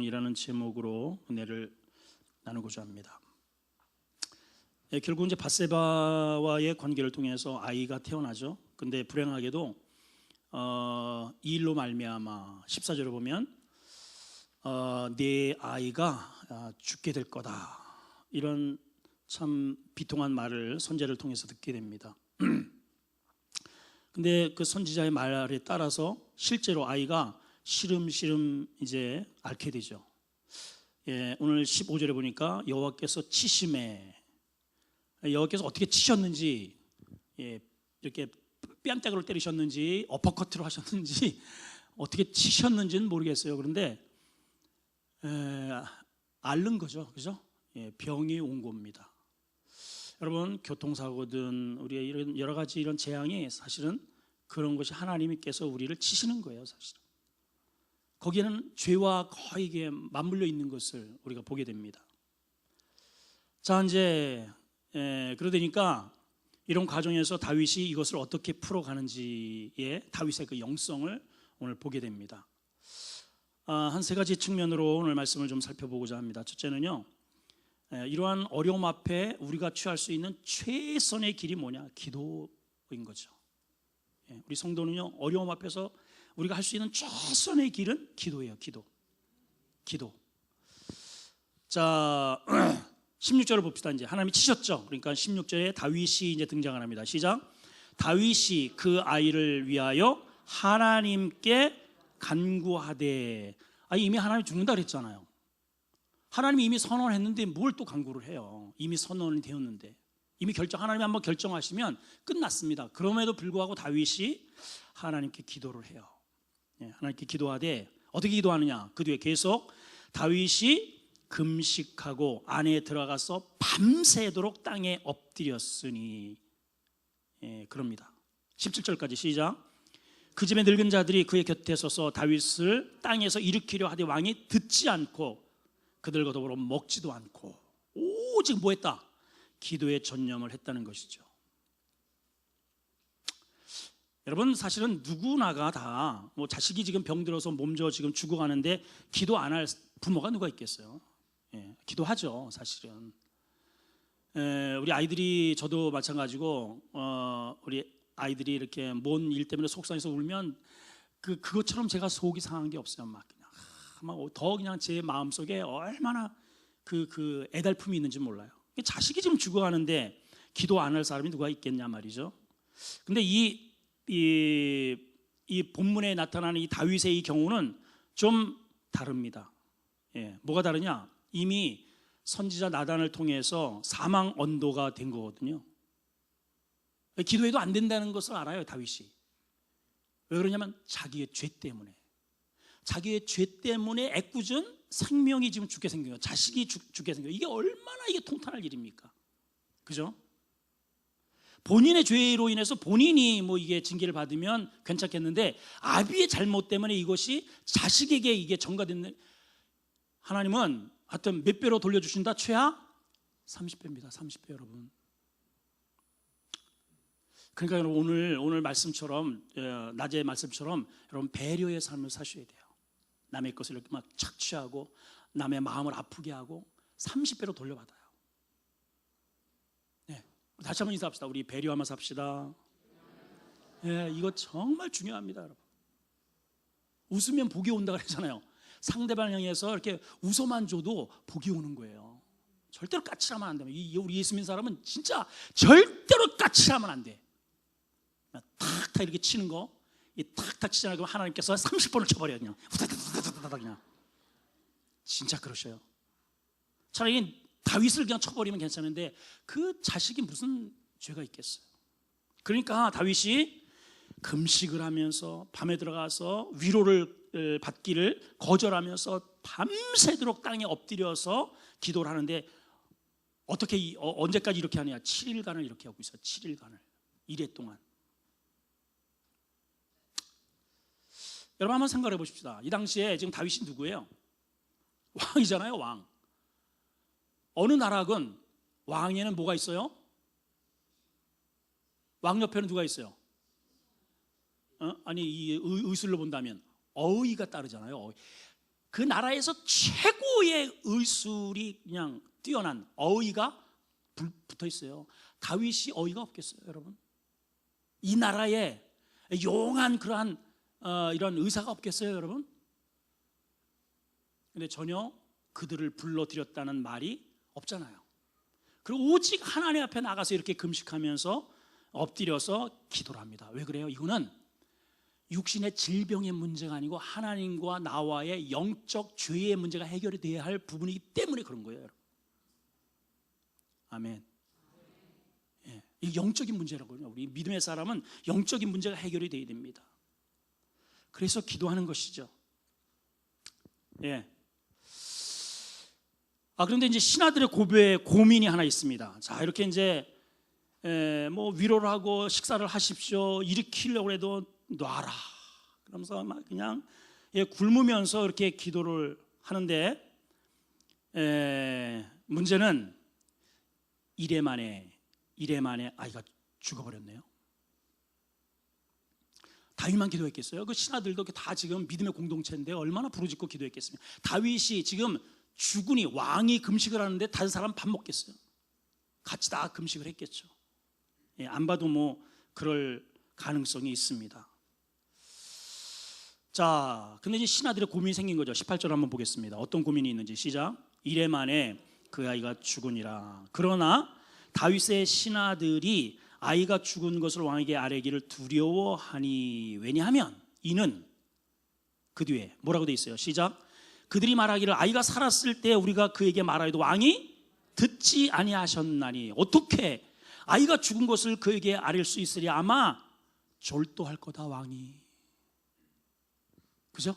이라는 제목으로 은혜를 나누고자 합니다. 결국 이제 밧세바와의 관계를 통해서 아이가 태어나죠. 근데 불행하게도 이 일로 말미암아 14절에 보면 내 아이가 죽게 될 거다, 이런 참 비통한 말을 선지자를 통해서 듣게 됩니다. 근데 그 선지자의 말에 따라서 실제로 아이가 시름시름 이제 앓게 되죠. 오늘 15절에 보니까 여호와께서 치심에, 여호와께서 어떻게 치셨는지, 이렇게 뺨때기로 때리셨는지 어퍼커트로 하셨는지 어떻게 치셨는지는 모르겠어요. 그런데 앓는 거죠, 그죠? 병이 온 겁니다. 여러분, 교통사고든 우리의 이런 여러 가지 이런 재앙이 사실은 그런 것이 하나님께서 우리를 치시는 거예요. 사실은 거기에는 죄와 거의 이게 맞물려 있는 것을 우리가 보게 됩니다. 자, 이제 그러다니까 이런 과정에서 다윗이 이것을 어떻게 풀어가는지의 다윗의 그 영성을 오늘 보게 됩니다. 한 세 가지 측면으로 오늘 말씀을 좀 살펴보고자 합니다. 첫째는요, 이러한 어려움 앞에 우리가 취할 수 있는 최선의 길이 뭐냐? 기도인 거죠. 우리 성도는요, 어려움 앞에서 우리가 할 수 있는 최선의 길은 기도예요. 기도. 자, 16절을 봅시다. 이제 하나님이 치셨죠. 그러니까 16절에 다윗이 이제 등장을 합니다. 시작. 다윗이 그 아이를 위하여 하나님께 간구하되. 이미 하나님이 죽는다 그랬잖아요. 하나님이 이미 선언했는데 뭘 또 간구를 해요? 이미 선언이 되었는데, 이미 하나님이 한번 결정하시면 끝났습니다. 그럼에도 불구하고 다윗이 하나님께 기도를 해요. 하나님께 기도하되 어떻게 기도하느냐? 그 뒤에 계속 다윗이 금식하고 안에 들어가서 밤새도록 땅에 엎드렸으니, 그럽니다. 17절까지 시작. 그 집의 늙은 자들이 그의 곁에 서서 다윗을 땅에서 일으키려 하되 왕이 듣지 않고 그들과 더불어 먹지도 않고 오직 뭐 했다? 기도에 전념을 했다는 것이죠. 여러분, 사실은 누구나가 다 뭐 자식이 지금 병들어서 몸져 지금 죽어가는데 기도 안 할 부모가 누가 있겠어요? 기도하죠, 사실은. 우리 아이들이, 저도 마찬가지고 우리 아이들이 이렇게 뭔 일 때문에 속상해서 울면 그것처럼 제가 속이 상한 게 없어요. 막 더 그냥 제 마음속에 얼마나 그 애달픔이 있는지 몰라요. 자식이 지금 죽어가는데 기도 안 할 사람이 누가 있겠냐 말이죠. 근데 이 본문에 나타나는 이 다윗의 이 경우는 좀 다릅니다. 뭐가 다르냐? 이미 선지자 나단을 통해서 사망 언도가 된 거거든요. 기도해도 안 된다는 것을 알아요, 다윗이. 왜 그러냐면 자기의 죄 때문에. 자기의 죄 때문에 애꿎은 생명이 지금 죽게 생긴 거예요. 자식이 죽게 생겨요. 이게 얼마나 이게 통탄할 일입니까? 그죠? 본인의 죄로 인해서 본인이 뭐 이게 징계를 받으면 괜찮겠는데 아비의 잘못 때문에 이것이 자식에게 이게 전가됐는, 하나님은 하여튼 몇 배로 돌려주신다? 최하 30배입니다. 30배, 여러분. 그러니까 여러분, 오늘 말씀처럼, 낮의 말씀처럼 여러분 배려의 삶을 사셔야 돼요. 남의 것을 이렇게 막 착취하고 남의 마음을 아프게 하고 30배로 돌려받아요. 다시 한번 인사합시다. 우리 배려하면서 삽시다. 이거 정말 중요합니다, 여러분. 웃으면 복이 온다 그러잖아요. 상대방 향해서 이렇게 웃어만 줘도 복이 오는 거예요. 절대로 까칠하면 안 돼요. 우리 예수 믿는 사람은 진짜 절대로 까칠하면 안 돼. 탁탁 이렇게 치는 거, 이 탁탁 치잖아요. 그럼 하나님께서 30번을 쳐버려요. 그냥 후다다다다다 그냥. 진짜 그러셔요. 차라리 다윗을 그냥 쳐버리면 괜찮은데 그 자식이 무슨 죄가 있겠어요? 그러니까 다윗이 금식을 하면서 밤에 들어가서 위로를 받기를 거절하면서 밤새도록 땅에 엎드려서 기도를 하는데, 어떻게 언제까지 이렇게 하느냐? 7일간을 이렇게 하고 있어요. 7일간을, 이래 동안. 여러분 한번 생각해 보십시다. 이 당시에 지금 다윗이 누구예요? 왕이잖아요, 왕. 어느 나라건 왕에는 뭐가 있어요? 왕 옆에는 누가 있어요? 아니, 이 의술로 본다면 어의가 따르잖아요. 그 나라에서 최고의 의술이 그냥 뛰어난 어의가 붙어 있어요. 다윗이 어이가 없겠어요, 여러분? 이 나라에 용한 그러한 이런 의사가 없겠어요, 여러분? 근데 전혀 그들을 불러들였다는 말이 없잖아요. 그리고 오직 하나님 앞에 나가서 이렇게 금식하면서 엎드려서 기도를 합니다. 왜 그래요? 이거는 육신의 질병의 문제가 아니고 하나님과 나와의 영적 죄의 문제가 해결이 돼야 할 부분이기 때문에 그런 거예요, 여러분. 아멘. 예, 이 영적인 문제라고요. 우리 믿음의 사람은 영적인 문제가 해결이 돼야 됩니다. 그래서 기도하는 것이죠. 예. 그런데 이제 신하들의 고민이 하나 있습니다. 자, 이렇게 이제 뭐 위로를 하고 식사를 하십시오. 일으키려고 해도 놔라. 그러면서 막 그냥 굶으면서 이렇게 기도를 하는데 문제는 이래 만에 아이가 죽어버렸네요. 다윗만 기도했겠어요? 그 신하들도 다 지금 믿음의 공동체인데 얼마나 부르짖고 기도했겠습니까? 다윗이 지금 주군이 왕이 금식을 하는데 다른 사람 밥 먹겠어요? 같이 다 금식을 했겠죠. 안 봐도 뭐 그럴 가능성이 있습니다. 자, 근데 이제 신하들의 고민이 생긴 거죠. 18절 한번 보겠습니다. 어떤 고민이 있는지 시작. 이래 만에 그 아이가 죽으니라. 그러나 다윗의 신하들이 아이가 죽은 것을 왕에게 아뢰기를 두려워하니, 왜냐하면 이는 그 뒤에 뭐라고 돼 있어요? 시작. 그들이 말하기를 아이가 살았을 때 우리가 그에게 말하여도 왕이 듣지 아니하셨나니 어떻게 아이가 죽은 것을 그에게 아뢰 수 있으리? 아마 졸도할 거다 왕이. 그죠?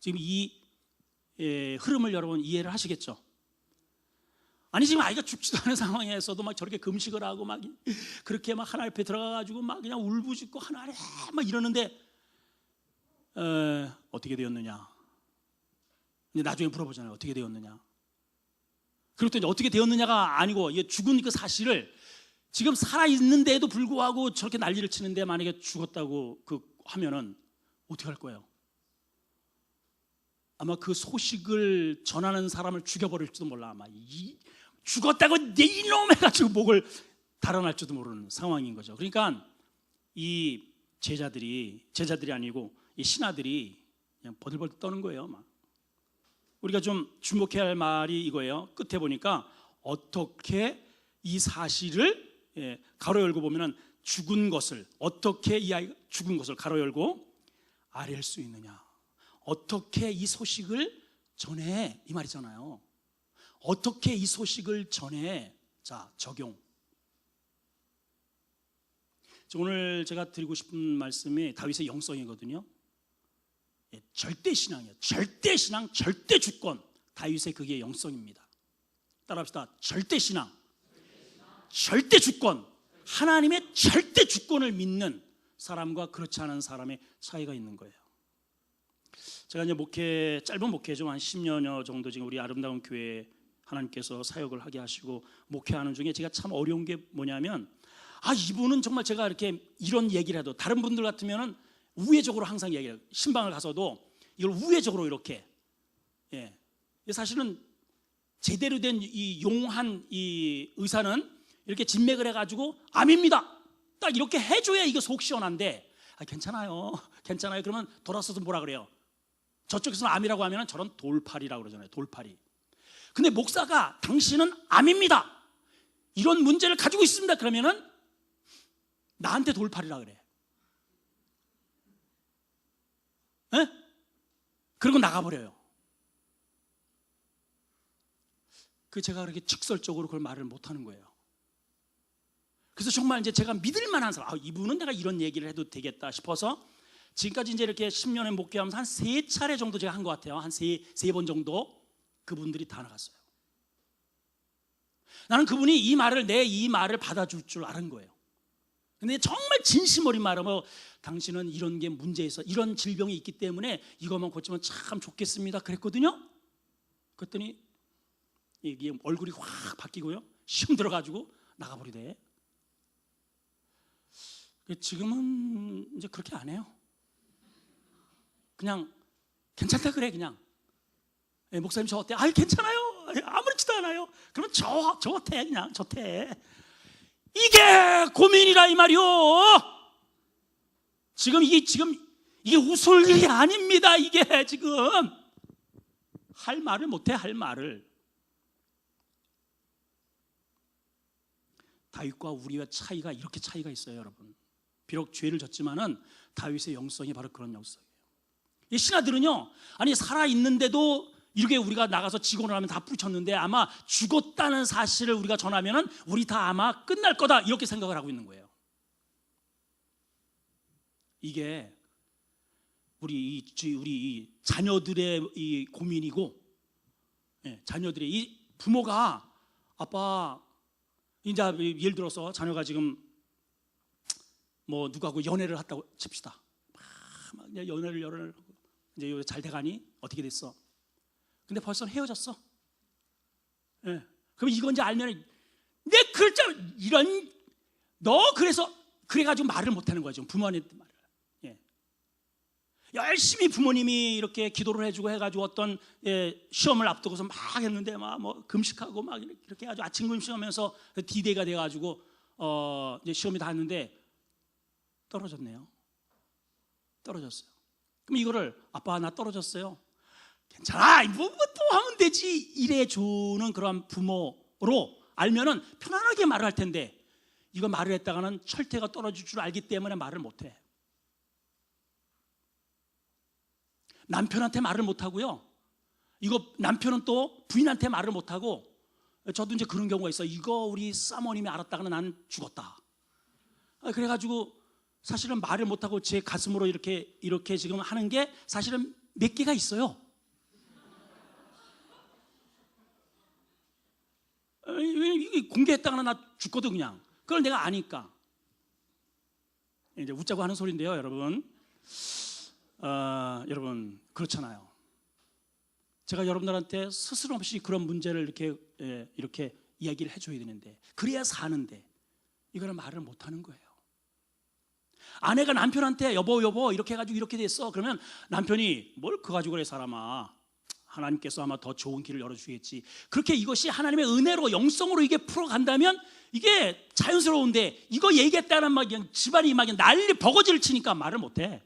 지금 이 흐름을 여러분 이해를 하시겠죠? 아니 지금 아이가 죽지도 않은 상황에서도 막 저렇게 금식을 하고 막 그렇게 막 하나님 앞에 들어가가지고 막 그냥 울부짖고 하나님 막 이러는데 어떻게 되었느냐? 근데 나중에 물어보잖아요. 어떻게 되었느냐? 그리고 또 이제 어떻게 되었느냐가 아니고 죽은 그 사실을 지금 살아 있는데도 불구하고 저렇게 난리를 치는데 만약에 죽었다고 하면은 어떻게 할 거예요? 아마 그 소식을 전하는 사람을 죽여버릴지도 몰라. 아마 죽었다고 내 이놈 해가지고 목을 달아날지도 모르는 상황인 거죠. 그러니까 이 제자들이 아니고 이 신하들이 그냥 버들버들 떠는 거예요. 막. 우리가 좀 주목해야 할 말이 이거예요. 끝에 보니까 어떻게 이 사실을 가로 열고 보면은 죽은 것을, 어떻게 이 아이가 죽은 것을 가로 열고 아뢰 수 있느냐, 어떻게 이 소식을 전해, 이 말이잖아요. 어떻게 이 소식을 전해. 자, 적용. 오늘 제가 드리고 싶은 말씀이 다윗의 영성이거든요. 절대 신앙이에요. 절대 신앙, 절대 주권. 다윗의 그게 영성입니다. 따라합시다. 절대 신앙, 절대 주권. 하나님의 절대 주권을 믿는 사람과 그렇지 않은 사람의 차이가 있는 거예요. 제가 이제 짧은 목회죠. 한 10년여 정도 지금 우리 아름다운 교회에 하나님께서 사역을 하게 하시고 목회하는 중에 제가 참 어려운 게 뭐냐면, 이분은 정말 제가 이렇게 이런 얘기를 해도 다른 분들 같으면은 우회적으로 항상 얘기해요. 신방을 가서도 이걸 우회적으로 이렇게. 사실은 제대로 된 이 용한 이 의사는 이렇게 진맥을 해가지고 암입니다, 딱 이렇게 해줘야 이게 속 시원한데, 괜찮아요. 그러면 돌아서서 뭐라 그래요? 저쪽에서는 암이라고 하면 저런 돌팔이라고 그러잖아요. 돌팔이. 근데 목사가 당신은 암입니다, 이런 문제를 가지고 있습니다, 그러면은 나한테 돌팔이라 그래. 그리고 나가버려요. 제가 그렇게 직설적으로 그걸 말을 못하는 거예요. 그래서 정말 이제 제가 믿을 만한 사람, 이분은 내가 이런 얘기를 해도 되겠다 싶어서 지금까지 이제 이렇게 10년의 목회하면서 한 3차례 정도 제가 한 것 같아요. 한 3번 정도 그분들이 다 나갔어요. 나는 그분이 내 이 말을 받아줄 줄 아는 거예요. 근데 정말 진심 어린 말은 당신은 이런 게 문제 있어, 이런 질병이 있기 때문에 이것만 고치면 참 좋겠습니다, 그랬거든요. 그랬더니 이게 얼굴이 확 바뀌고요, 시험 들어가지고 나가버리대. 지금은 이제 그렇게 안 해요. 그냥 괜찮다 그래, 그냥 목사님 저 어때? 아유 괜찮아요. 아무렇지도 않아요. 그러면 저태 그냥 저태. 이게 고민이라 이 말이요. 지금 이게 웃을 일이 아닙니다. 이게 지금 할 말을 못해. 할 말을. 다윗과 우리와 차이가 이렇게 차이가 있어요, 여러분. 비록 죄를 졌지만은 다윗의 영성이 바로 그런 영성이에요. 이 신하들은요, 아니 살아 있는데도 이렇게 우리가 나가서 직원을 하면 다 뿌리쳤는데 아마 죽었다는 사실을 우리가 전하면은 우리 다 아마 끝날 거다 이렇게 생각을 하고 있는 거예요. 이게 우리 이 자녀들의 이 고민이고, 자녀들의 이 부모가 아빠 이제 예를 들어서 자녀가 지금 뭐 누구하고 연애를 했다고 칩시다. 막 연애를 하고 이제 잘 돼가니 어떻게 됐어? 근데 벌써 헤어졌어. 그럼 이건 이제 알면 내 글자 이런 너 그래서 그래가지고 말을 못하는 거야 지금 부모님한테 말을. 열심히 부모님이 이렇게 기도를 해주고 해가지고 어떤 시험을 앞두고서 막 했는데 막 뭐 금식하고 막 이렇게 해가지고 아침 금식하면서 D-Day가 돼가지고 이제 시험이 다 했는데 떨어졌네요. 떨어졌어요. 그럼 이거를 아빠 나 떨어졌어요. 괜찮아. 뭐 또 하면 되지. 이래 주는 그런 부모로 알면은 편안하게 말을 할 텐데 이거 말을 했다가는 철퇴가 떨어질 줄 알기 때문에 말을 못해. 남편한테 말을 못하고요. 이거 남편은 또 부인한테 말을 못하고 저도 이제 그런 경우가 있어요. 이거 우리 사모님이 알았다가는 난 죽었다. 그래가지고 사실은 말을 못하고 제 가슴으로 이렇게 지금 하는 게 사실은 몇 개가 있어요. 이게 공개했다가는 나 죽거든 그냥. 그걸 내가 아니까. 이제 웃자고 하는 소리인데요, 여러분. 여러분 그렇잖아요. 제가 여러분들한테 스스럼 없이 그런 문제를 이렇게 이야기를 해줘야 되는데 그래야 사는데 이거는 말을 못하는 거예요. 아내가 남편한테 여보 이렇게 해가지고 이렇게 됐어. 그러면 남편이 뭘 그거 가지고 그래 사람아. 하나님께서 아마 더 좋은 길을 열어주겠지. 그렇게 이것이 하나님의 은혜로 영성으로 이게 풀어간다면 이게 자연스러운데 이거 얘기했다는 막 그냥 집안이 막 난리 버거지를 치니까 말을 못해.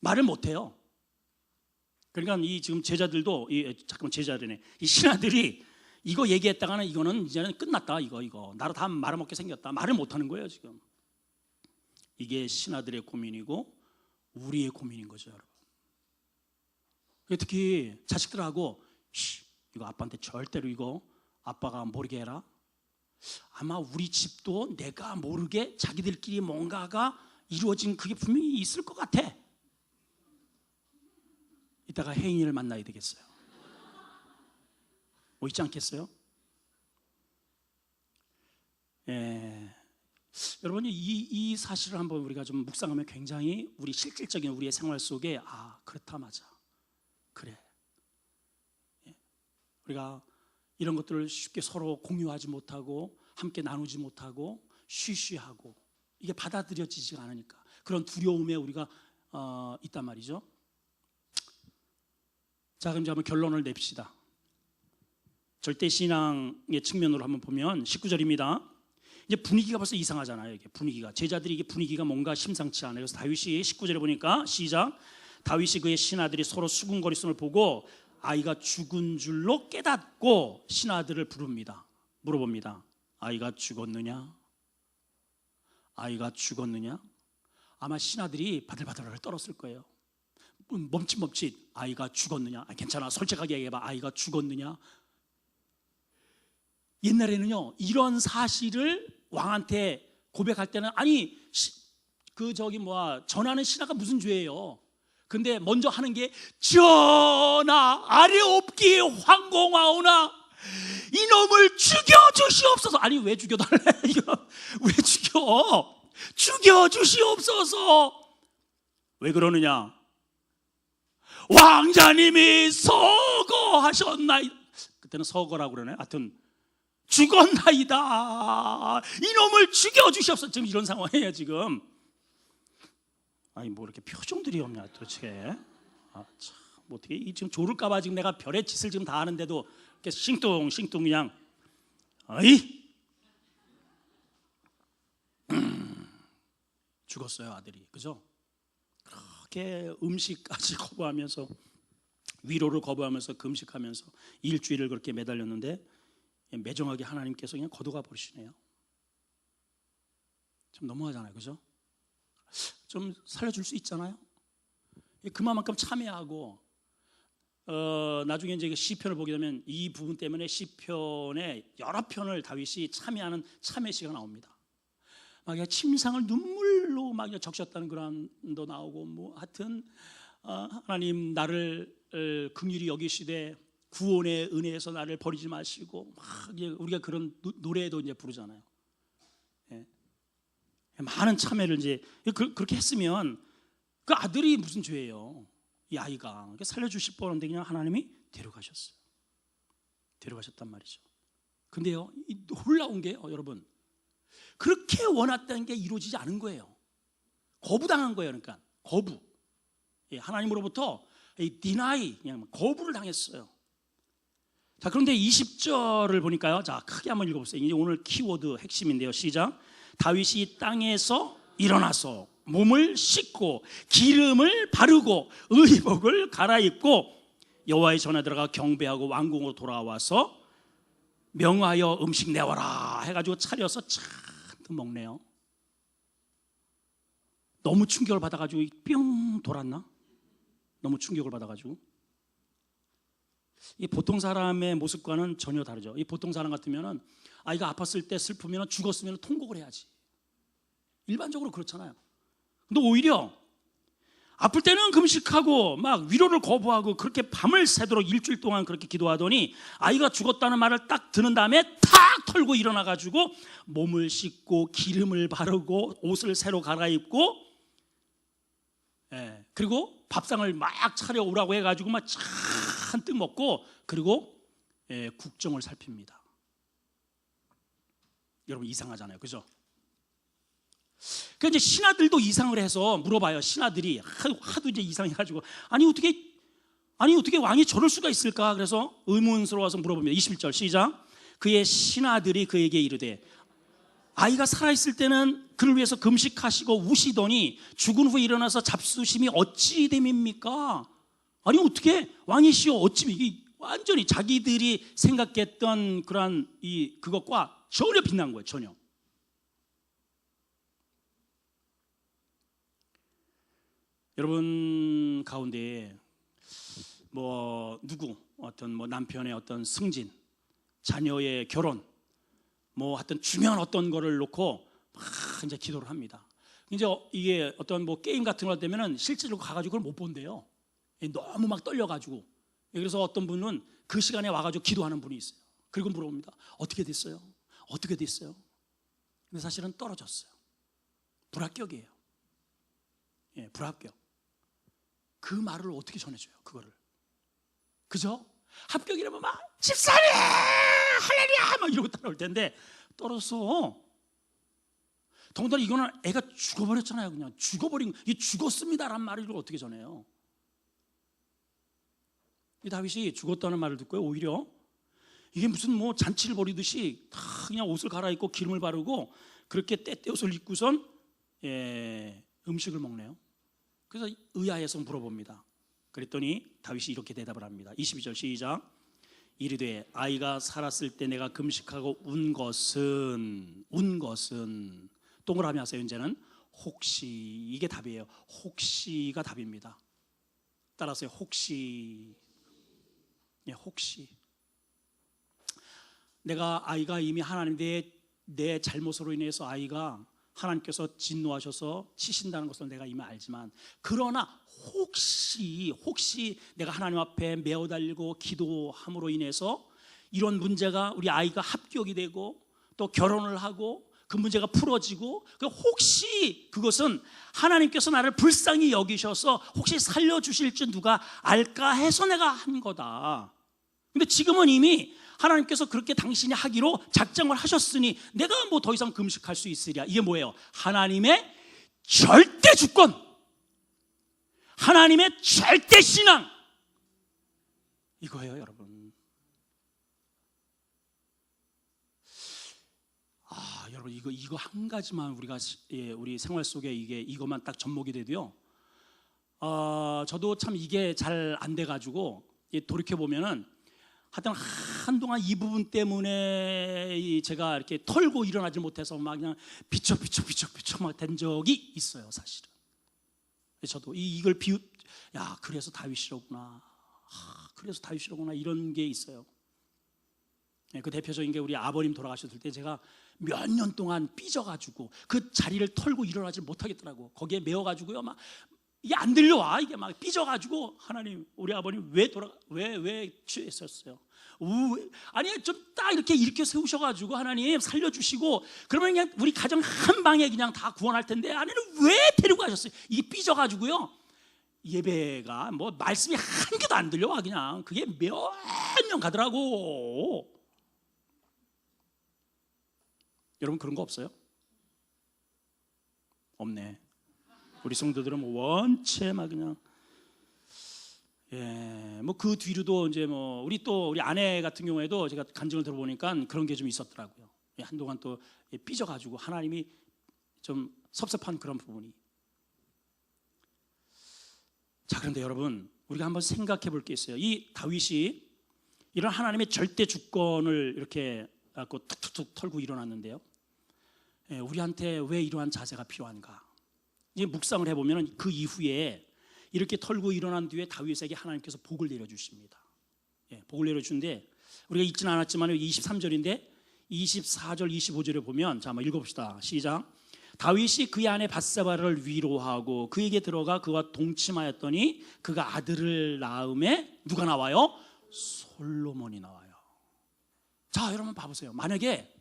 말을 못해요. 그러니까 이 지금 제자들도 잠깐만 제자들이네. 이 신하들이 이거 얘기했다가는 이거는 이제는 끝났다. 이거 나로 다 말아먹게 생겼다. 말을 못하는 거예요 지금. 이게 신하들의 고민이고 우리의 고민인 거죠, 여러분. 특히 자식들하고 이거 아빠한테 절대로 이거 아빠가 모르게 해라. 아마 우리 집도 내가 모르게 자기들끼리 뭔가가 이루어진 그게 분명히 있을 것 같아. 이따가 혜인이를 만나야 되겠어요. 뭐 있지 않겠어요? 여러분 이 사실을 한번 우리가 좀 묵상하면 굉장히 우리 실질적인 우리의 생활 속에 그렇다 맞아. 그래. 우리가 이런 것들을 쉽게 서로 공유하지 못하고 함께 나누지 못하고 쉬쉬하고 이게 받아들여지지 않으니까 그런 두려움에 우리가 있단 말이죠. 자, 그럼 이제 한번 결론을 냅시다. 절대신앙의 측면으로 한번 보면 19절입니다. 이제 분위기가 벌써 이상하잖아요. 이게 분위기가 제자들이 이게 분위기가 뭔가 심상치 않아요. 그래서 다윗이 19절에 보니까 시작. 다윗이 그의 신하들이 서로 수군거리음을 보고 아이가 죽은 줄로 깨닫고 신하들을 부릅니다. 물어봅니다. 아이가 죽었느냐? 아이가 죽었느냐? 아마 신하들이 바들바들 떨었을 거예요. 멈칫멈칫 아이가 죽었느냐? 괜찮아 솔직하게 얘기해봐. 아이가 죽었느냐? 옛날에는요 이런 사실을 왕한테 고백할 때는 아니 전하는 신하가 무슨 죄예요? 근데 먼저 하는 게 전하 아래옵기 황공하오나 이놈을 죽여주시옵소서. 아니 왜 죽여달래? 이거 왜 죽여주시옵소서. 왜 그러느냐? 왕자님이 서거하셨나이다. 그때는 서거라고 그러네. 하여튼 죽었나이다. 이놈을 죽여주시옵소서. 지금 이런 상황이에요 지금. 아니 뭐 이렇게 표정들이 없냐 도대체. 참 뭐 어떻게 지금 조를까봐 지금 내가 별의 짓을 지금 다 하는데도 이렇게 싱뚱 그냥 어이 죽었어요 아들이. 그죠? 그렇게 음식까지 거부하면서 위로를 거부하면서 금식하면서 일주일을 그렇게 매달렸는데 매정하게 하나님께서 그냥 거둬가 버리시네요. 좀 너무하잖아요, 그죠? 좀 살려줄 수 있잖아요. 그만큼 참여하고 나중에 이제 시편을 보게 되면 이 부분 때문에 시편의 여러 편을 다윗이 참여하는 참회시가 나옵니다. 막 침상을 눈물로 막 적셨다는 그런 도 나오고 뭐 하여튼 하나님 나를 긍휼히 여기시되 구원의 은혜에서 나를 버리지 마시고 막 우리가 그런 노래도 이제 부르잖아요. 예. 많은 참회를 이제 그렇게 했으면 그 아들이 무슨 죄예요? 이 아이가 살려주실 뻔한데 그냥 하나님이 데려가셨어요. 데려가셨단 말이죠. 근데요, 이 놀라운 게요, 여러분, 그렇게 원했다는 게 이루어지지 않은 거예요. 거부당한 거예요. 그러니까 거부. 하나님으로부터 deny, 그냥 거부를 당했어요. 자, 그런데 20절을 보니까요, 자 크게 한번 읽어보세요. 이제 오늘 키워드 핵심인데요. 시작. 다윗이 땅에서 일어나서 몸을 씻고 기름을 바르고 의복을 갈아입고 여호와의 전에 들어가 경배하고 왕궁으로 돌아와서 명하여 음식 내와라 해가지고 차려서 잔뜩 먹네요. 너무 충격을 받아가지고 뿅 돌았나? 너무 충격을 받아가지고. 이 보통 사람의 모습과는 전혀 다르죠. 이 보통 사람 같으면은 아이가 아팠을 때 슬프면 죽었으면 통곡을 해야지. 일반적으로 그렇잖아요. 근데 오히려 아플 때는 금식하고 막 위로를 거부하고 그렇게 밤을 새도록 일주일 동안 그렇게 기도하더니 아이가 죽었다는 말을 딱 듣는 다음에 탁 털고 일어나가지고 몸을 씻고 기름을 바르고 옷을 새로 갈아입고 그리고 밥상을 막 차려오라고 해가지고 막 잔뜩 먹고 그리고 국정을 살핍니다. 여러분 이상하잖아요, 그죠? 그 이제 신하들도 이상을 해서 물어봐요. 신하들이 하도 이제 이상해가지고 아니 어떻게 왕이 저럴 수가 있을까? 그래서 의문스러워서 물어봅니다. 21절 시작. 그의 신하들이 그에게 이르되 아이가 살아있을 때는 그를 위해서 금식하시고 우시더니 죽은 후에 일어나서 잡수심이 어찌 됨입니까? 아니 어떻게 왕이시여 어찌 이게 완전히 자기들이 생각했던 그러한 그것과 전혀 빛난 거예요. 전혀. 여러분 가운데 뭐 누구 어떤 뭐 남편의 어떤 승진, 자녀의 결혼, 뭐 하여튼 중요한 어떤 거를 놓고 막 이제 기도를 합니다. 이제 이게 어떤 뭐 게임 같은 거 되면은 실제로 가가지고 그걸 못 본대요. 너무 막 떨려가지고. 그래서 어떤 분은 그 시간에 와가지고 기도하는 분이 있어요. 그리고 물어봅니다. 어떻게 됐어요? 어떻게 됐어요? 근데 사실은 떨어졌어요. 불합격이에요. 불합격. 그 말을 어떻게 전해줘요? 그거를. 그죠? 합격이라면 막 집사님 할렐루야 막 이러고 따라올 텐데 떨어졌어. 더군다나 이거는 애가 죽어버렸잖아요. 그냥 죽어버린 이 죽었습니다라는 말을 어떻게 전해요? 이 다윗이 죽었다는 말을 듣고요, 오히려 이게 무슨 뭐 잔치를 벌이듯이 다 그냥 옷을 갈아입고 기름을 바르고 그렇게 떼옷을 입고선 음식을 먹네요. 그래서 의아해서 물어봅니다. 그랬더니 다윗이 이렇게 대답을 합니다. 22절 시작. 이르되 아이가 살았을 때 내가 금식하고 운 것은 동그라미 하세요. 이제는 혹시, 이게 답이에요. 혹시가 답입니다. 따라서요. 혹시 내가 아이가 이미 하나님 내 잘못으로 인해서 아이가 하나님께서 진노하셔서 치신다는 것을 내가 이미 알지만 그러나 혹시 내가 하나님 앞에 메어 달리고 기도함으로 인해서 이런 문제가 우리 아이가 합격이 되고 또 결혼을 하고 그 문제가 풀어지고 혹시 그것은 하나님께서 나를 불쌍히 여기셔서 혹시 살려주실 줄 누가 알까 해서 내가 한 거다. 근데 지금은 이미 하나님께서 그렇게 당신이 하기로 작정을 하셨으니 내가 뭐 더 이상 금식할 수 있으랴. 이게 뭐예요? 하나님의 절대 주권, 하나님의 절대 신앙, 이거예요, 여러분. 여러분 이거 한 가지만 우리가 우리 생활 속에 이것만 딱 접목이 돼도요. 저도 참 이게 잘 안 돼가지고 돌이켜 보면은 하여튼 한동안 이 부분 때문에 제가 이렇게 털고 일어나지 못해서 막 그냥 비쩍 막 된 적이 있어요, 사실은. 저도 이걸 그래서 다윗이로구나. 그래서 다윗이로구나 이런 게 있어요. 그 대표적인 게 우리 아버님 돌아가셨을 때 제가 몇 년 동안 삐져가지고 그 자리를 털고 일어나지 못하겠더라고. 거기에 매워가지고요, 막 이게 안 들려와. 이게 막 삐져가지고 하나님, 우리 아버님 왜 취했었어요? 아니 좀 딱 이렇게 일으켜 세우셔가지고 하나님 살려주시고 그러면 그냥 우리 가정 한 방에 그냥 다 구원할 텐데 아니는 왜 데리고 가셨어요? 이게 삐져가지고요. 예배가 뭐 말씀이 한 개도 안 들려와. 그냥 그게 몇 년 가더라고. 여러분 그런 거 없어요? 없네. 우리 성도들은 뭐 원체 막 그냥 뭐 그 뒤로도 이제 뭐 우리 아내 같은 경우에도 제가 간증을 들어보니까 그런 게 좀 있었더라고요. 한동안 또 삐져가지고 하나님이 좀 섭섭한 그런 부분이. 자, 그런데 여러분 우리가 한번 생각해 볼 게 있어요. 이 다윗이 이런 하나님의 절대 주권을 이렇게 갖고 툭툭툭 털고 일어났는데요. 우리한테 왜 이러한 자세가 필요한가? 이제 묵상을 해보면 그 이후에 이렇게 털고 일어난 뒤에 다윗에게 하나님께서 복을 내려주십니다. 복을 내려주는데 우리가 읽지는 않았지만 23절인데 24절 25절에 보면 자, 한번 읽어봅시다. 시작. 다윗이 그의 아내 밧세바를 위로하고 그에게 들어가 그와 동침하였더니 그가 아들을 낳음에 누가 나와요? 솔로몬이 나와요. 자, 여러분 봐보세요. 만약에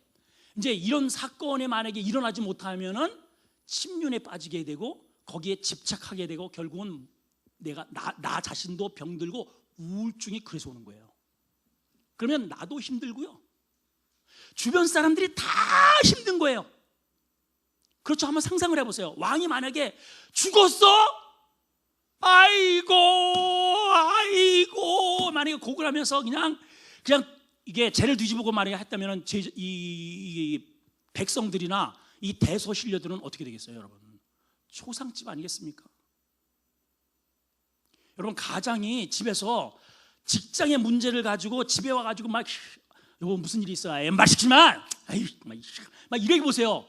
이제 이런 사건이 만약에 일어나지 못하면은 침륜에 빠지게 되고 거기에 집착하게 되고 결국은 나 자신도 병들고 우울증이 그래서 오는 거예요. 그러면 나도 힘들고요, 주변 사람들이 다 힘든 거예요. 그렇죠? 한번 상상을 해보세요. 왕이 만약에 죽었어? 아이고 만약에 곡을 하면서 그냥 이게 죄를 뒤집고 만약에 했다면 이 백성들이나 이 대소신료들은 어떻게 되겠어요, 여러분? 초상집 아니겠습니까? 여러분 가장이 집에서 직장의 문제를 가지고 집에 와가지고 막 여보 무슨 일이 있어? 말 시키지 마. 막 이래 보세요.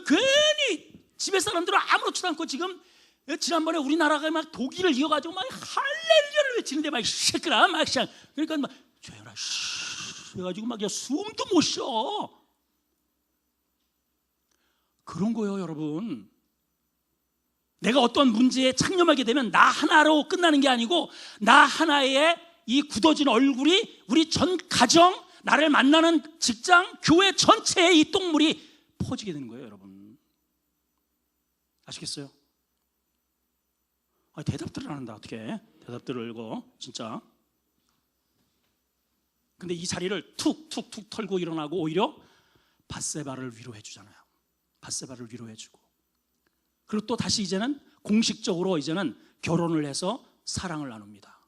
괜히 집에 사람들은 아무렇지도 않고 지금 지난번에 우리나라가 막 독일을 이겨가지고 막 할렐루야를 외치는데 막 시끄러 막 그러니까 막 죄라 해가지고 막 숨도 못 쉬어. 그런 거예요, 여러분. 내가 어떤 문제에 창념하게 되면 나 하나로 끝나는 게 아니고 나 하나의 이 굳어진 얼굴이 우리 전 가정, 나를 만나는 직장, 교회 전체에 이 똥물이 퍼지게 되는 거예요, 여러분. 아시겠어요? 대답들을 안 한다. 어떻게 대답들을 읽어 진짜. 근데 이 자리를 툭툭툭 털고 일어나고 오히려 밧세바를 위로해 주잖아요. 밧세바를 위로해 주고, 그리고 또 다시 이제는 공식적으로 이제는 결혼을 해서 사랑을 나눕니다.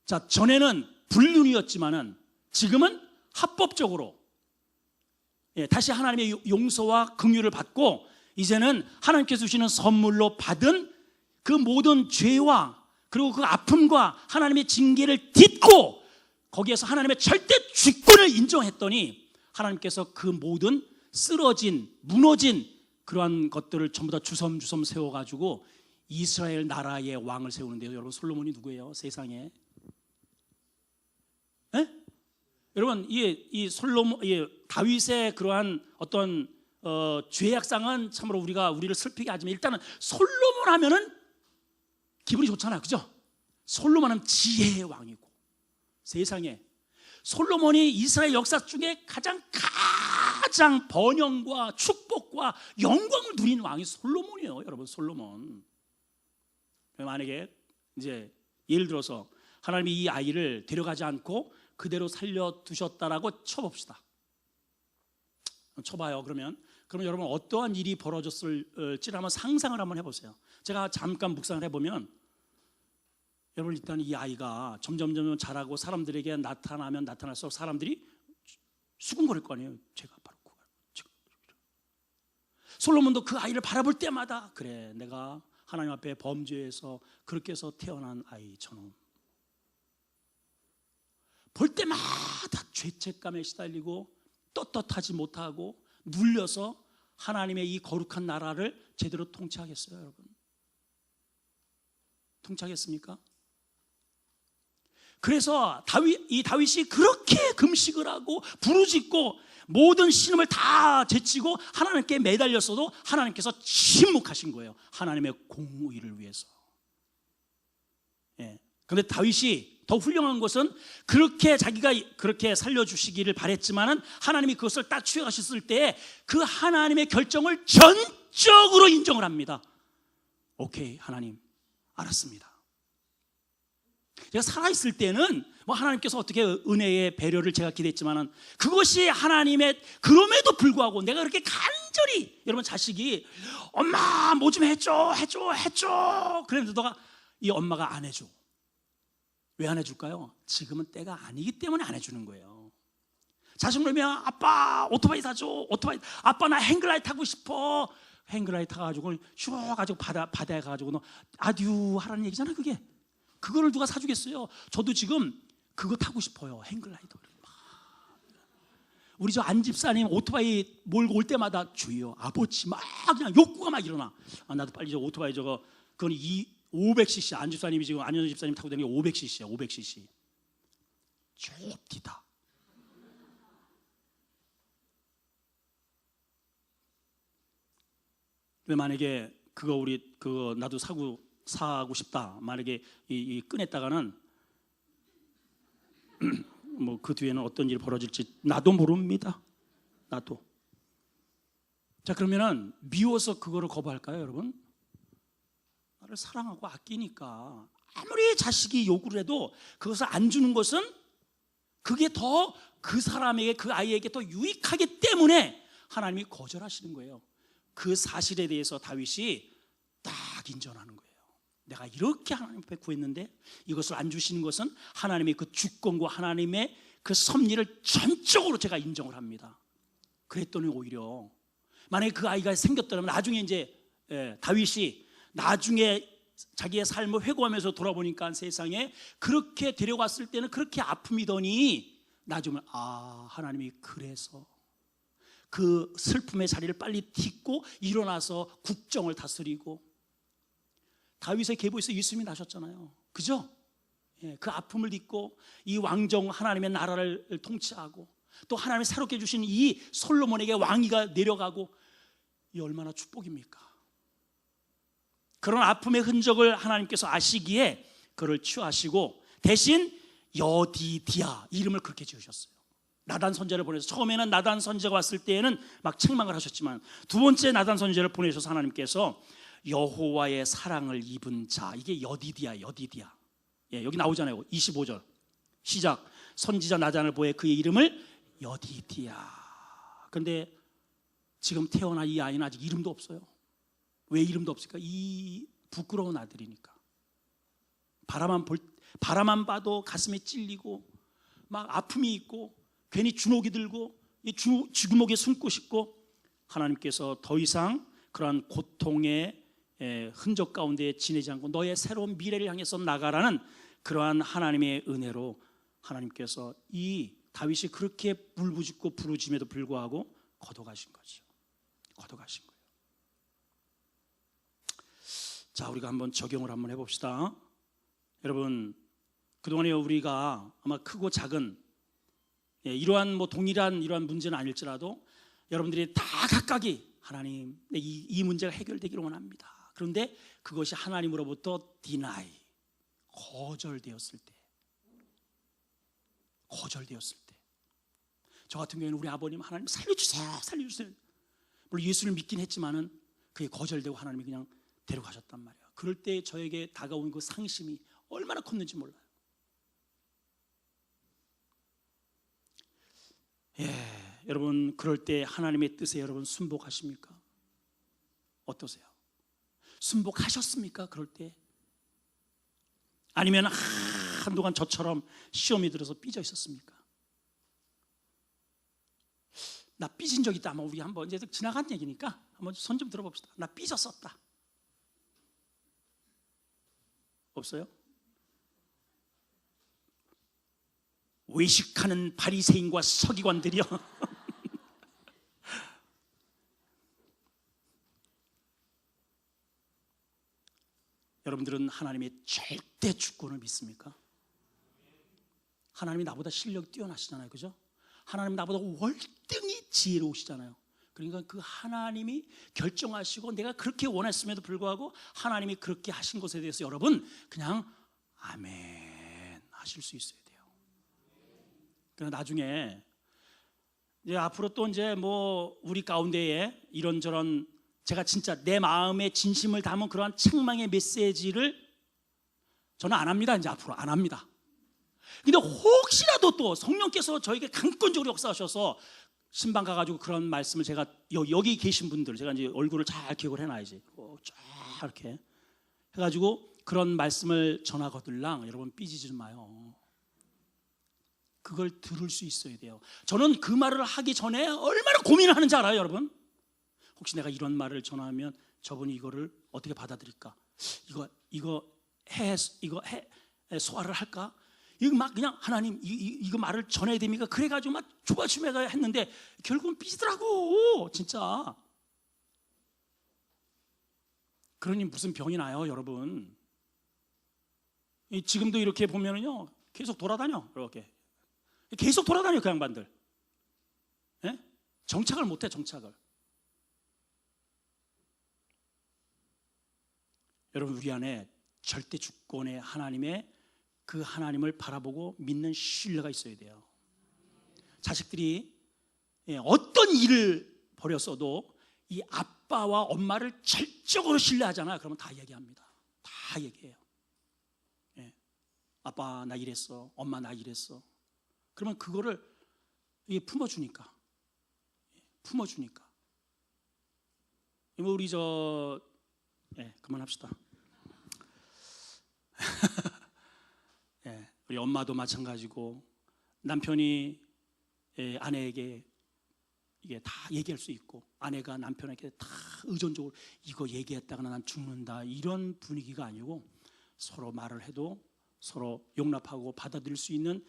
자, 전에는 불륜이었지만은 지금은 합법적으로 다시 하나님의 용서와 긍휼을 받고 이제는 하나님께서 주시는 선물로 받은 그 모든 죄와 그리고 그 아픔과 하나님의 징계를 딛고 거기에서 하나님의 절대 주권을 인정했더니 하나님께서 그 모든 쓰러진, 무너진 그러한 것들을 전부 다 주섬주섬 세워가지고 이스라엘 나라의 왕을 세우는데요. 여러분 솔로몬이 누구예요? 세상에. 여러분 이 솔로몬, 다윗의 그러한 어떤 죄악상은 참으로 우리를 슬프게 하지만 일단은 솔로몬 하면은 기분이 좋잖아요, 그죠? 솔로몬은 지혜의 왕이고 세상에 솔로몬이 이스라엘 역사 중에 가장 번영과 축복과 영광을 누린 왕이 솔로몬이에요, 여러분. 솔로몬. 만약에 이제 예를 들어서 하나님이 이 아이를 데려가지 않고 그대로 살려두셨다라고 쳐봅시다. 쳐봐요. 그러면 여러분 어떠한 일이 벌어졌을지 한번 상상을 한번 해보세요. 제가 잠깐 묵상을 해보면 여러분, 일단 이 아이가 점점 자라고 사람들에게 나타나면 나타날수록 사람들이 수군거릴 거 아니에요. 제가 바로 그거. 솔로몬도 그 아이를 바라볼 때마다, 그래, 내가 하나님 앞에 범죄해서 그렇게 해서 태어난 아이, 저놈. 볼 때마다 죄책감에 시달리고 떳떳하지 못하고 눌려서 하나님의 이 거룩한 나라를 제대로 통치하겠어요, 여러분? 통치하겠습니까? 그래서 이 다윗이 그렇게 금식을 하고 부르짖고 모든 신음을 다 제치고 하나님께 매달렸어도 하나님께서 침묵하신 거예요. 하나님의 공의를 위해서. 예. 그런데 다윗이 더 훌륭한 것은 그렇게 자기가 그렇게 살려주시기를 바랬지만은 하나님이 그것을 딱 취하셨을 때 그 하나님의 결정을 전적으로 인정을 합니다. 오케이, 하나님, 알았습니다. 제가 살아있을 때는 뭐 하나님께서 어떻게 은혜의 배려를 제가 기대했지만은 그것이 하나님의, 그럼에도 불구하고 내가 그렇게 간절히, 여러분, 자식이 엄마 뭐 좀 해줘 그랬는데 너가, 이 엄마가 안 해줘. 왜 안 해줄까요? 지금은 때가 아니기 때문에 안 해주는 거예요. 자식 그러면 아빠 오토바이 사줘, 오토바이, 아빠 나 행글라이트 타고 싶어. 행글라이트 타가지고 쉬어가지고 바다에 가가지고 너 아듀 하라는 얘기잖아. 그거를 누가 사주겠어요? 저도 지금 그거 타고 싶어요, 행글라이더. 우리 저 안집사님 오토바이 몰고 올 때마다 주여 아버지 막 그냥 욕구가 막 일어나. 나도 빨리 저 오토바이 저거, 그건 500cc, 안집사님이 지금 안현주 집사님 타고 다니는 게 500cc야. 500cc 좁디다. 왜 만약에 그거 나도 사고 싶다, 만약에 이 꺼냈다가는 뭐 그 뒤에는 어떤 일이 벌어질지 나도 모릅니다. 나도. 자, 그러면은 미워서 그거를 거부할까요, 여러분? 나를 사랑하고 아끼니까 아무리 자식이 요구를 해도 그것을 안 주는 것은 그게 더 그 사람에게, 그 아이에게 더 유익하기 때문에 하나님이 거절하시는 거예요. 그 사실에 대해서 다윗이 딱 인정하는 거예요. 내가 이렇게 하나님 앞에 구했는데 이것을 안 주시는 것은 하나님의 그 주권과 하나님의 그 섭리를 전적으로 제가 인정을 합니다. 그랬더니 오히려 만약에 그 아이가 생겼더라면 나중에 이제 다윗이 나중에 자기의 삶을 회고하면서 돌아보니까 세상에 그렇게 데려갔을 때는 그렇게 아픔이더니 나중에 하나님이 그래서 그 슬픔의 자리를 빨리 딛고 일어나서 국정을 다스리고, 다윗의 계보에서 예수님이 나셨잖아요. 그죠? 그 아픔을 딛고 이 왕정 하나님의 나라를 통치하고 또 하나님이 새롭게 주신 이 솔로몬에게 왕위가 내려가고, 이 얼마나 축복입니까? 그런 아픔의 흔적을 하나님께서 아시기에 그를 취하시고 대신 여디디아 이름을 그렇게 지으셨어요. 나단 선지자를 보내서, 처음에는 나단 선지자가 왔을 때에는 막 책망을 하셨지만 두 번째 나단 선지자를 보내셔서 하나님께서 여호와의 사랑을 입은 자, 이게 여디디아. 여기 나오잖아요. 25절 시작. 선지자 나단을 보내 그의 이름을 여디디아. 그런데 지금 태어난 이 아이는 아직 이름도 없어요. 왜 이름도 없을까? 이 부끄러운 아들이니까. 바라만 봐도 가슴에 찔리고 막 아픔이 있고 괜히 주눅이 들고 이 쥐구멍에 숨고 싶고, 하나님께서 더 이상 그러한 고통의 흔적 가운데 지내지 않고 너의 새로운 미래를 향해서 나가라는 그러한 하나님의 은혜로 하나님께서 이 다윗이 그렇게 울부짖고 부르짖음에도 불구하고 거둬가신 거죠. 거둬가신 거예요. 자, 우리가 한번 적용을 한번 해봅시다. 여러분, 그동안에 우리가 아마 크고 작은 이러한 뭐 동일한 이러한 문제는 아닐지라도 여러분들이 다 각각이 하나님, 이 문제가 해결되기를 원합니다. 그런데 그것이 하나님으로부터 deny, 거절되었을 때, 저 같은 경우에는 우리 아버님, 하나님 살려주세요. 물론 예수를 믿긴 했지만은 그게 거절되고 하나님이 그냥 데려가셨단 말이에요. 그럴 때 저에게 다가온 그 상심이 얼마나 컸는지 몰라요. 여러분, 그럴 때 하나님의 뜻에 여러분 순복하십니까? 어떠세요? 순복하셨습니까? 그럴 때 아니면 한동안 저처럼 시험이 들어서 삐져 있었습니까? 나 삐진 적 있다. 아마 우리 한번 이제 지나간 얘기니까 한번 손 좀 들어봅시다. 나 삐졌었다. 없어요? 외식하는 바리새인과 서기관들이요. 여러분들은 하나님의 절대 주권을 믿습니까? 하나님이 나보다 실력이 뛰어나시잖아요, 그죠? 하나님 나보다 월등히 지혜로우시잖아요. 그러니까 그 하나님이 결정하시고 내가 그렇게 원했음에도 불구하고 하나님이 그렇게 하신 것에 대해서 여러분 그냥 아멘 하실 수 있어야 돼요. 그러나 나중에 이제 앞으로 또 이제 뭐 우리 가운데에 이런저런 제가 진짜 내 마음의 진심을 담은 그러한 책망의 메시지를 저는 안 합니다. 이제 앞으로 안 합니다. 근데 혹시라도 또 성령께서 저에게 강권적으로 역사하셔서 신방 가가지고 그런 말씀을 제가 여기 계신 분들 제가 이제 얼굴을 잘 기억을 해놔야지 쫙 이렇게 해가지고 그런 말씀을 전하거들랑 여러분 삐지지 마요. 그걸 들을 수 있어야 돼요. 저는 그 말을 하기 전에 얼마나 고민을 하는지 알아요, 여러분? 혹시 내가 이런 말을 전하면 저분이 이거를 어떻게 받아들일까? 이거 소화를 할까? 이거 막 그냥 하나님 이거 말을 전해야 됩니까? 그래가지고 막 조바심해가 했는데 결국은 삐지더라고 진짜. 그러니 무슨 병이 나요, 여러분? 지금도 이렇게 보면은요 계속 돌아다녀. 이렇게 계속 돌아다녀 그 양반들. 예? 정착을 못해. 정착을. 여러분 우리 안에 절대 주권의 하나님의 그 하나님을 바라보고 믿는 신뢰가 있어야 돼요. 자식들이 어떤 일을 벌였어도 이 아빠와 엄마를 절적으로 신뢰하잖아요. 그러면 다 얘기합니다. 다 얘기해요. 아빠 나 이랬어, 엄마 나 이랬어. 그러면 그거를 품어주니까. 우리 그만합시다. 우리 엄마도 마찬가지고 남편이 아내에게 이게 다 얘기할 수 있고 아내가 남편에게 다 의존적으로 이거 얘기했다가 난 죽는다 이런 분위기가 아니고 서로 말을 해도 서로 용납하고 받아들일 수 있는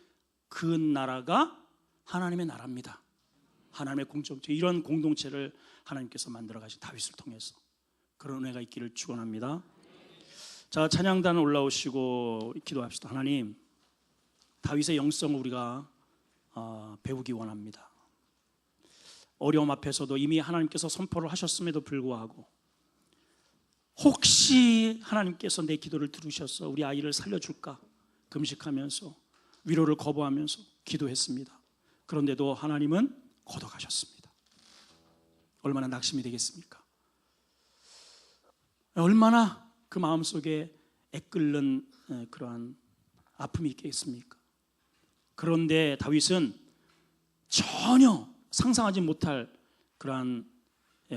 그 나라가 하나님의 나라입니다. 하나님의 공동체, 이런 공동체를 하나님께서 만들어 가신 다윗을 통해서 그런 은혜가 있기를 축원합니다. 자, 찬양단 올라오시고 기도합시다. 하나님, 다윗의 영성을 우리가 배우기 원합니다. 어려움 앞에서도 이미 하나님께서 선포를 하셨음에도 불구하고 혹시 하나님께서 내 기도를 들으셔서 우리 아이를 살려줄까 금식하면서 위로를 거부하면서 기도했습니다. 그런데도 하나님은 걷어가셨습니다. 얼마나 낙심이 되겠습니까? 얼마나 그 마음속에 애끓는 그러한 아픔이 있겠습니까? 그런데 다윗은 전혀 상상하지 못할 그러한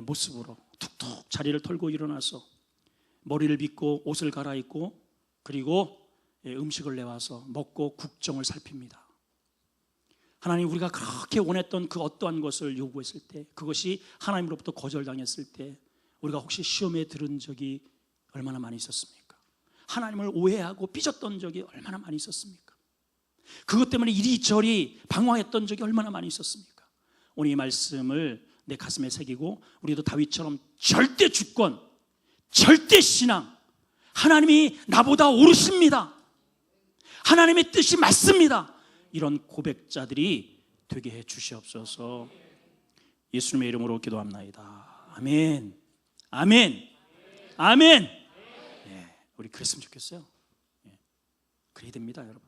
모습으로 툭툭 자리를 털고 일어나서 머리를 빗고 옷을 갈아입고 그리고 음식을 내와서 먹고 국정을 살핍니다. 하나님, 우리가 그렇게 원했던 그 어떠한 것을 요구했을 때, 그것이 하나님으로부터 거절당했을 때 우리가 혹시 시험에 들은 적이 얼마나 많이 있었습니까? 하나님을 오해하고 삐졌던 적이 얼마나 많이 있었습니까? 그것 때문에 이리저리 방황했던 적이 얼마나 많이 있었습니까? 오늘 이 말씀을 내 가슴에 새기고 우리도 다윗처럼 절대 주권, 절대 신앙, 하나님이 나보다 옳으십니다, 하나님의 뜻이 맞습니다, 이런 고백자들이 되게 해 주시옵소서. 예수님의 이름으로 기도합나이다. 아멘. 아멘. 아멘. 우리 그랬으면 좋겠어요. 그래야 됩니다, 여러분.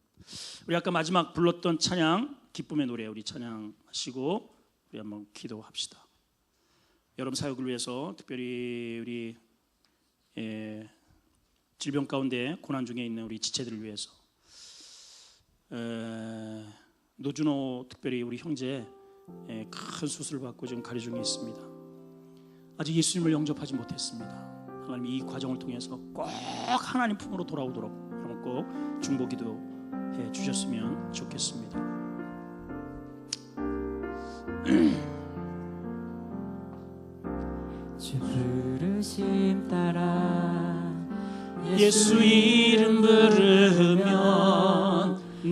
우리 아까 마지막 불렀던 찬양, 기쁨의 노래, 우리 찬양하시고 우리 한번 기도합시다. 여러분 사역을 위해서 특별히 우리 질병 가운데 고난 중에 있는 우리 지체들을 위해서 노준호 특별히 우리 형제 큰 수술을 받고 지금 가려 중에 있습니다. 아직 예수님을 영접하지 못했습니다. 하나님 이 과정을 통해서 꼭 하나님 품으로 돌아오도록 여러분 꼭 중보기도 해 주셨으면 좋겠습니다. 주 부르심 따라 예수 이름 부르면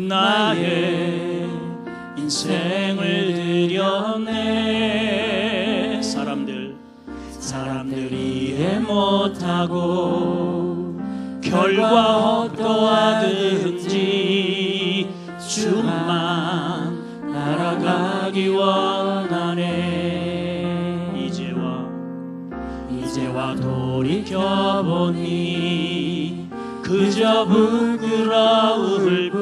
나의 인생을 드렸네. 사람들이 이해 못하고 결과 어떠하든지 주만 따라가기 원하네. 이제와 돌이켜보니 그저 부끄러울 뿐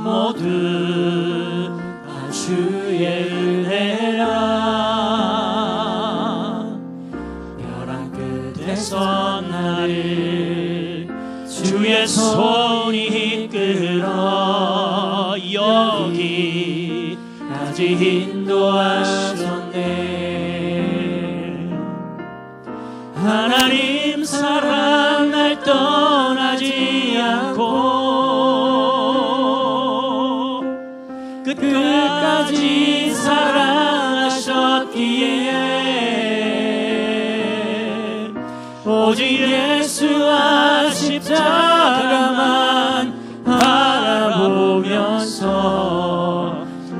모두 다 주의 은혜라. 벼랑 끝에서 나를 주의 손이 이끌어 여기까지 인도하셨네. 하나님 사랑 날 떠나지 않고 끝까지 사랑하셨기에 오직 예수와 십자가만 바라보면서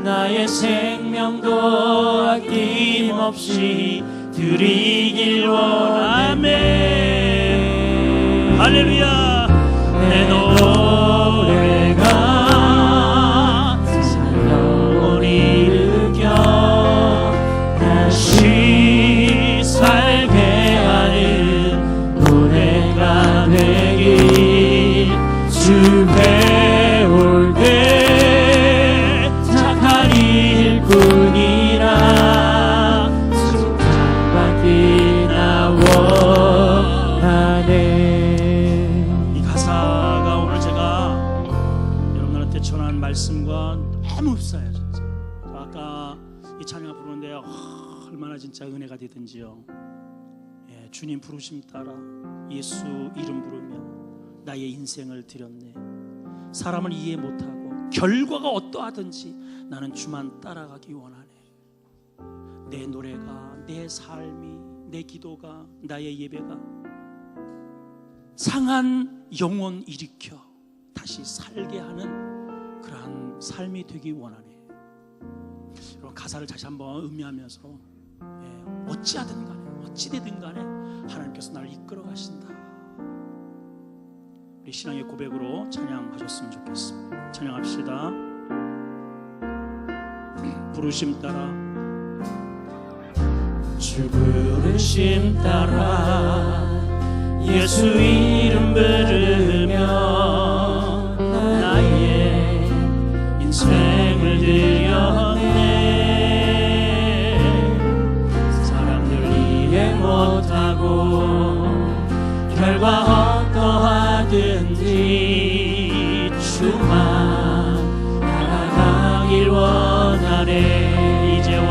나의 생명도 아낌없이 드리길 원하네. 할렐루야. 내 노래가 살려온 일으켜 다시 살게 하는 노래가 되길. 주 배울 때 착한 일꾼이라 이 가사가 오늘 제가 여러분들한테 전한 말씀과 너무 흡사해요. 진짜 아까 이 찬양을 부르는데 얼마나 진짜 은혜가 되든지요. 예, 주님 부르심 따라 예수 이름 부르며 나의 인생을 드렸네. 사람을 이해 못하고 결과가 어떠하든지 나는 주만 따라가기 원하네. 내 노래가, 내 삶이, 내 기도가, 나의 예배가 상한 영혼 일으켜 다시 살게 하는 그러한 삶이 되기 원하네. 여러분 가사를 다시 한번 음미하면서 어찌하든 간에 어찌되든 간에 하나님께서 나를 이끌어 가신다. 우리 신앙의 고백으로 찬양하셨으면 좋겠습니다. 찬양합시다. 부르심 따라 주 부르심 따라 예수 이름 부르며 나의 인생을 드렸네. 사람들 이해 못하고 결과 어떠하든지 주만 따라가길 원하네. 이제와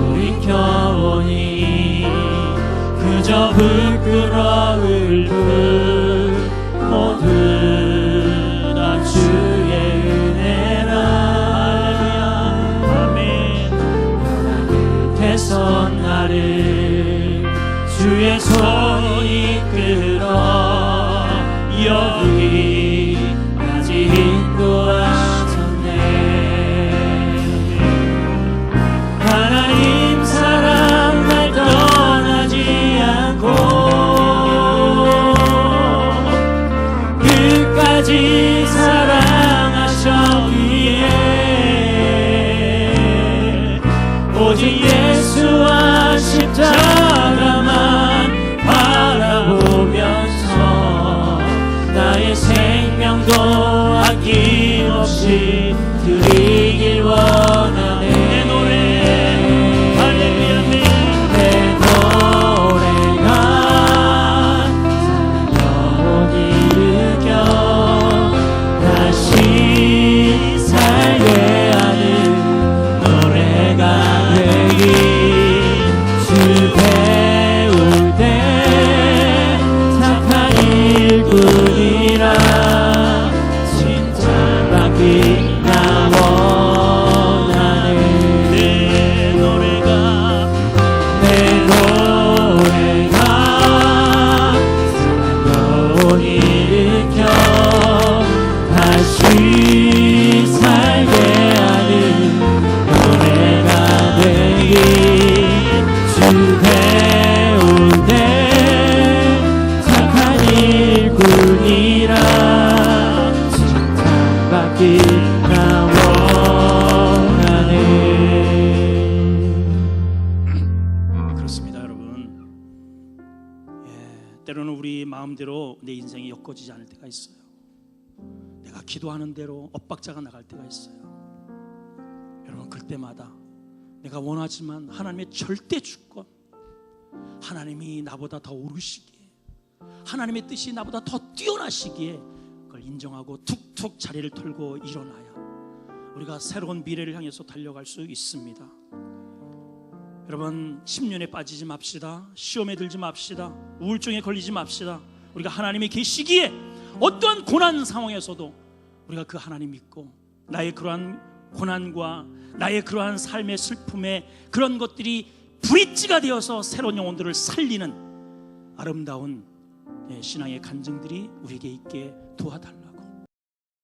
돌이켜보니 그저 부끄러울 뿐 마음대로 내 인생이 엮어지지 않을 때가 있어요. 내가 기도하는 대로 엇박자가 나갈 때가 있어요. 여러분, 그때마다 내가 원하지만 하나님의 절대 주권, 하나님이 나보다 더 오르시기에, 하나님의 뜻이 나보다 더 뛰어나시기에 그걸 인정하고 툭툭 자리를 털고 일어나야 우리가 새로운 미래를 향해서 달려갈 수 있습니다. 여러분, 심년에 빠지지 맙시다. 시험에 들지 맙시다. 우울증에 걸리지 맙시다. 우리가 하나님이 계시기에 어떠한 고난 상황에서도 우리가 그 하나님 믿고 나의 그러한 고난과 나의 그러한 삶의 슬픔에 그런 것들이 브릿지가 되어서 새로운 영혼들을 살리는 아름다운 신앙의 간증들이 우리에게 있게 도와달라.